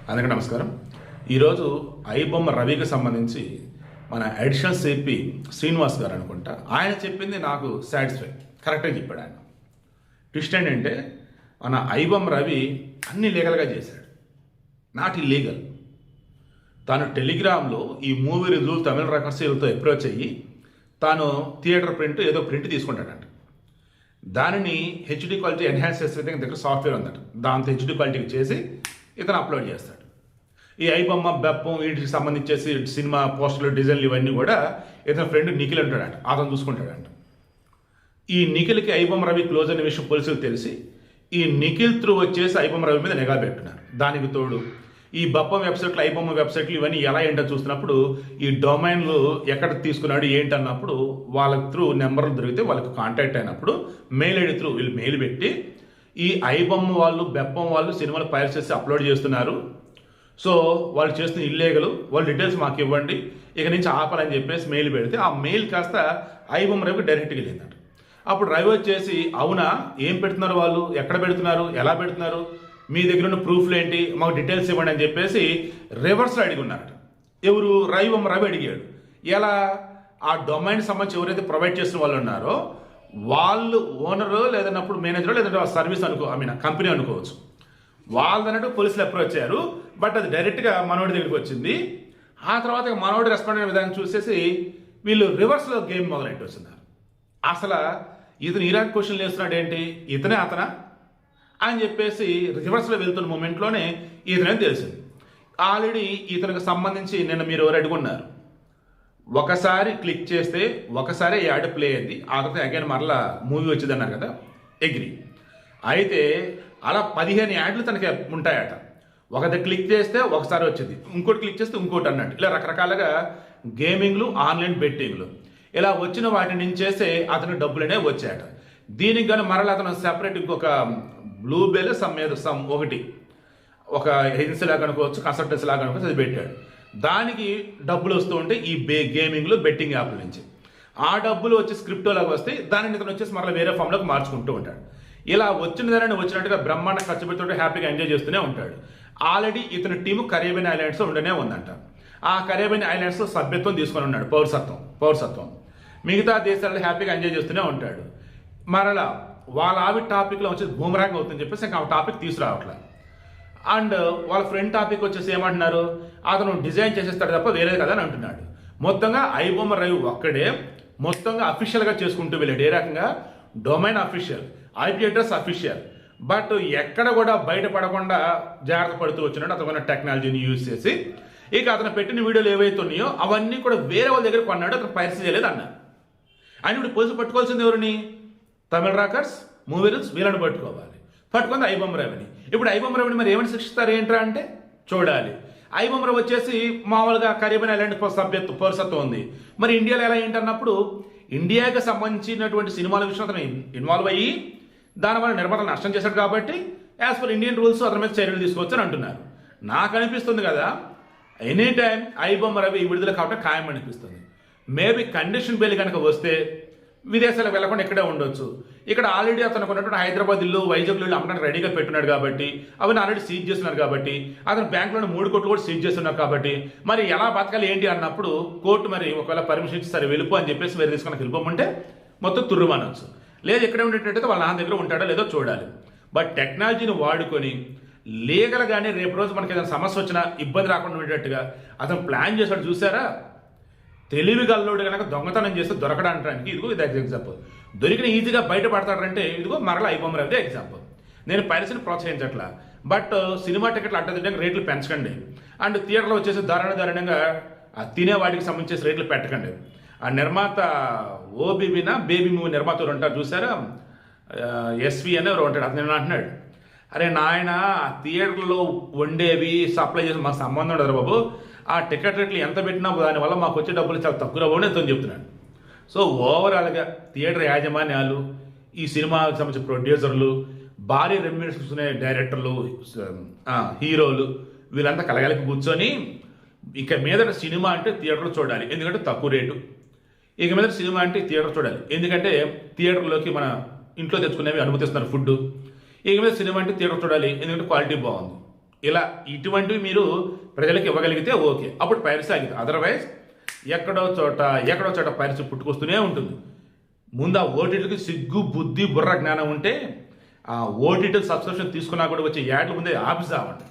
అందరికీ నమస్కారం. ఈరోజు ఐబొమ్మ రవికి సంబంధించి మన అడిషనల్ సిపి శ్రీనివాస్ గారు అనుకుంటా, ఆయన చెప్పింది నాకు సాటిస్ఫై, కరెక్ట్గా చెప్పాడు. ఆయన ట్విస్ట్ ఏంటంటే మన ఐబొమ్మ రవి అన్ని లీగల్గా చేశాడు, నాట్ ఇల్లీగల్. తాను టెలిగ్రామ్లో ఈ మూవీ రివ్యూలు తమిళ రకర్సీలతో అప్రోచ్ అయ్యి తాను థియేటర్ ప్రింట్ ఏదో ప్రింట్ తీసుకుంటాడంట. దానిని హెచ్డి క్వాలిటీ ఎన్హాన్స్ చేసే దగ్గర సాఫ్ట్వేర్ ఉందట, దాంతో హెచ్డి క్వాలిటీకి చేసి ఇతను అప్లోడ్ చేస్తాడు. ఈ ఐబొమ్మ బెప్పం వీటికి సంబంధించేసి సినిమా పోస్టర్లు డిజైన్లు ఇవన్నీ కూడా ఇతని ఫ్రెండ్ నిఖిల్ అంటాడంట, అతను చూసుకుంటాడంట. ఈ నిఖిల్కి ఐబొమ్మ రవి క్లోజ్ అనే విషయం పోలీసులకు తెలిసి ఈ నిఖిల్ త్రూ వచ్చేసి ఐబొమ్మ రవి మీద నిఘా పెట్టున్నారు. దానికి తోడు ఈ బప్పం వెబ్సైట్లు ఐబొమ్మ వెబ్సైట్లు ఇవన్నీ ఎలా ఏంటో చూస్తున్నప్పుడు ఈ డొమైన్లు ఎక్కడ తీసుకున్నాడు ఏంటన్నప్పుడు వాళ్ళ త్రూ నెంబర్లు దొరికితే వాళ్ళకి కాంటాక్ట్ అయినప్పుడు మెయిల్ ఐడి త్రూ వీళ్ళు మెయిల్ పెట్టి ఈ ఐబొమ్మ వాళ్ళు బెప్పం వాళ్ళు సినిమాలు పైరసీ చేసి అప్లోడ్ చేస్తున్నారు, సో వాళ్ళు చేస్తున్న ఇల్లీగల్, వాళ్ళ డీటెయిల్స్ మాకు ఇవ్వండి, ఇక నుంచి ఆపాలని చెప్పేసి మెయిల్ పెడితే ఆ మెయిల్ కాస్త ఐబొమ్మ రవికి డైరెక్ట్గా వెళ్ళిందట. అప్పుడు రవి వచ్చేసి అవునా, ఏం పెడుతున్నారు వాళ్ళు, ఎక్కడ పెడుతున్నారు, ఎలా పెడుతున్నారు, మీ దగ్గర ఉన్న ప్రూఫ్లు ఏంటి, మాకు డీటెయిల్స్ ఇవ్వండి అని చెప్పేసి రివర్స్లో అడిగి ఉన్నారట. ఎవరు? రవి అడిగాడు. ఎలా? ఆ డొమైన్ సంబంధించి ఎవరైతే ప్రొవైడ్ చేసిన వాళ్ళు ఉన్నారో వాళ్ళు ఓనరు లేదన్నప్పుడు మేనేజర్ లేదంటే సర్వీస్ కంపెనీ అనుకోవచ్చు, వాళ్ళు అన్నట్టు పోలీసులు అప్రోచ్ అయ్యారు. బట్ అది డైరెక్ట్గా మనోడి దగ్గరికి వచ్చింది. ఆ తర్వాత మనోడి రెస్పాండ్ అయిన విధానం చూసేసి వీళ్ళు రివర్స్లో గేమ్ మొదలెట్టి వస్తున్నారు. అసలు ఇతను ఇరాక్ క్వశ్చన్లు వేస్తున్నాడు ఏంటి, ఇతనే అతనా అని చెప్పేసి రివర్స్లో వెళ్తున్న మూమెంట్లోనే ఇతనే తెలిసింది. ఆల్రెడీ ఇతనికి సంబంధించి నిన్న మీరు ఎవరు అడుగున్నారు, ఒకసారి క్లిక్ చేస్తే ఒకసారి యాడ్ ప్లే అయింది, ఆ తర్వాత అగైన్ మరలా మూవీ వచ్చింది అన్నారు కదా, అగ్రి. అయితే అలా 15 యాడ్లు తనకి ఉంటాయట. ఒకటి క్లిక్ చేస్తే ఒకసారి వచ్చింది, ఇంకోటి క్లిక్ చేస్తే ఇంకోటి అన్నట్టు, ఇలా రకరకాలుగా గేమింగ్లు ఆన్లైన్ బెట్టింగ్లు ఇలా వచ్చిన వాటి నుంచేస్తే అతను డబ్బులనే వచ్చాయట. దీనికి కానీ మరలా అతను సెపరేట్ ఇంకొక బ్లూ బెల్ సమ్ ఒకటి ఒక ఏజెన్సీ లాగా అనుకోవచ్చు, కన్సల్టెన్సీ లాగా అనుకోవచ్చు, అది పెట్టాడు. దానికి డబ్బులు వస్తూ ఉంటే ఈ గేమింగ్లు బెట్టింగ్ యాప్ల నుంచి ఆ డబ్బులు వచ్చి స్క్రిప్టోలాగా వస్తే దానిని ఇతను వచ్చేసి మరలా వేరే ఫామ్లోకి మార్చుకుంటూ ఉంటాడు. ఇలా వచ్చిన దానిని వచ్చినట్టుగా బ్రహ్మాండ ఖర్చు పెడుతుంటే హ్యాపీగా ఎంజాయ్ చేస్తూనే ఉంటాడు. ఆల్రెడీ ఇతని టీము కరేబియన్ ఐలాండ్స్లో ఉండనే ఉందంట. ఆ కరేబియన్ ఐలాండ్స్లో సభ్యత్వం తీసుకొని ఉన్నాడు, పౌరసత్వం. మిగతా దేశాల్లో హ్యాపీగా ఎంజాయ్ చేస్తూనే ఉంటాడు. మరలా వాళ్ళ ఆవి టాపిక్లో వచ్చేసి బూమరాంగ్ అవుతుందని చెప్పేసి ఇంకా ఆ టాపిక్ తీసుకురావట్లే. అండ్ వాళ్ళ ఫ్రెండ్ టాపిక్ వచ్చేసి ఏమంటున్నారు, అతను డిజైన్ చేసేస్తాడు తప్ప వేరేది కదా అని అంటున్నాడు. మొత్తంగా ఐబొమ్మ రవి ఒక్కడే మొత్తంగా అఫీషియల్గా చేసుకుంటూ వెళ్ళాడు. ఏ రకంగా? Domain official, IP address official, but ఎక్కడ కూడా బయటపడకుండా జాగ్రత్త పడుతూ వచ్చినాడు అతను టెక్నాలజీని యూజ్ చేసి. ఇక అతను పెట్టిన వీడియోలు ఏవైతే ఉన్నాయో అవన్నీ కూడా వేరే వాళ్ళ దగ్గర కొన్నాడు, అతను పైరసీ చేయలేదు అన్నారు. అని ఇప్పుడు పోలీసులు పట్టుకోవాల్సింది ఎవరిని? తమిళ రాకర్స్, మూవీ రూల్స్, వీళ్ళని పట్టుకుంది ఐబొమ్మ రవిని. ఇప్పుడు ఐబొమ్మ రవిని మరి ఏమని శిక్షిస్తారు ఏంట్రా అంటే చూడాలి. ఐబొమ్మ రవి వచ్చేసి మామూలుగా కరేబియన్ ఐలాండ్ పౌరసత్వం ఉంది, మరి ఇండియాలో ఎలా ఏంటన్నప్పుడు ఇండియాకి సంబంధించినటువంటి సినిమాల విషయం అతను ఇన్వాల్వ్ అయ్యి దానివల్ల నిర్మాతలు నష్టం చేశాడు కాబట్టి యాజ్ పర్ ఇండియన్ రూల్స్ అతని మీద చర్యలు తీసుకోవచ్చు అని అంటున్నారు. నాకు అనిపిస్తుంది కదా, ఎనీ టైం ఐబొమ్మ రవి విడుదల కావటం ఖాయం అనిపిస్తుంది. మేబీ కండిషన్ బెయిల్ కనుక వస్తే విదేశాలకు వెళ్లకుండా ఇక్కడే ఉండొచ్చు. ఇక్కడ ఆల్రెడీ అతను కొన్నటువంటి హైదరాబాద్ ఇల్లు, వైజాగ్లో ఇల్లు అమ్మడానికి రెడీగా పెట్టున్నాడు కాబట్టి, అవన్నీ ఆల్రెడీ సీజ్ చేస్తున్నారు కాబట్టి, అతను బ్యాంకులో 3 కోట్లు కూడా సీజ్ చేస్తున్నారు కాబట్టి, మరి ఎలా బతకాలి ఏంటి అన్నప్పుడు కోర్టు మరి ఒకవేళ పర్మిషన్ ఇచ్చి సరే వెళ్ళిపో అని చెప్పేసి వేరే తీసుకుని వెళ్ళిపోమంటే మొత్తం తుర్రుమానొచ్చు. లేదు ఎక్కడే ఉండేటట్టయితే వాళ్ళ నాన్న దగ్గర ఉంటాడో లేదో చూడాలి. బట్ టెక్నాలజీని వాడుకొని లీగల్గానే రేపు రోజు మనకి ఏదైనా సమస్య వచ్చినా ఇబ్బంది రాకుండా ఉండేటట్టుగా అతను ప్లాన్ చేశాడు. చూసారా, తెలివి గల్లోడు కనుక దొంగతనం చేస్తే దొరకడానికి ఇదిగో ఇది ఎగ్జాంపుల్. దొరికిన ఈజీగా బయటపడతాడంటే ఇదిగో మరలా ఐబొమ్మ రవి ఎగ్జాంపుల్. నేను పైరసీని ప్రోత్సహించట్లా, బట్ సినిమా టికెట్లు అడ్డదిడ్డంగా రేట్లు పెంచకండి. అండ్ థియేటర్లో వచ్చేసి దారుణంగా తినే వాటికి సంబంధించేసి రేట్లు పెట్టకండి. ఆ నిర్మాత బేబీ మూవీ నిర్మాత ఉంటారు చూసారా, ఎస్వి అని ఎవరు ఉంటాడు, అతను అంటున్నాడు, అరే నాయన థియేటర్లో వండేవి సప్లై చేసి మాకు సంబంధం ఉండదు బాబు, ఆ టికెట్ రేట్లు ఎంత పెట్టినా దానివల్ల మాకు వచ్చే డబ్బులు చాలా తక్కువ రావని అతను చెప్తున్నాడు. సో ఓవరాల్గా థియేటర్ యాజమాన్యాలు, ఈ సినిమాకి సంబంధించిన ప్రొడ్యూసర్లు, భారీ రెమ్యూనరేషన్స్ ఉన్న డైరెక్టర్లు, హీరోలు వీళ్ళంతా కలగలికి కూర్చొని ఇక మీద సినిమా అంటే థియేటర్లో చూడాలి, ఎందుకంటే తక్కువ రేటు. ఇక మీద సినిమా అంటే థియేటర్ చూడాలి, ఎందుకంటే థియేటర్లోకి మన ఇంట్లో తెచ్చుకునేవి అనుమతిస్తున్నారు ఫుడ్. ఇక మీద సినిమా అంటే థియేటర్ చూడాలి, ఎందుకంటే క్వాలిటీ బాగుంది. ఇలా ఇటువంటివి మీరు ప్రజలకు ఇవ్వగలిగితే ఓకే, అప్పుడు పైరసీ ఆగింది. అదర్వైజ్ ఎక్కడో చోట పైరసీ పుట్టుకొస్తూనే ఉంటుంది. ముందు ఆ ఓటీటీకి సిగ్గు, బుద్ధి, బుర్ర, జ్ఞానం ఉంటే ఆ ఓటీటీ సబ్స్క్రిప్షన్ తీసుకున్నా కూడా వచ్చే యాడ్ల ముందే ఆఫీస్ అవ్వండి.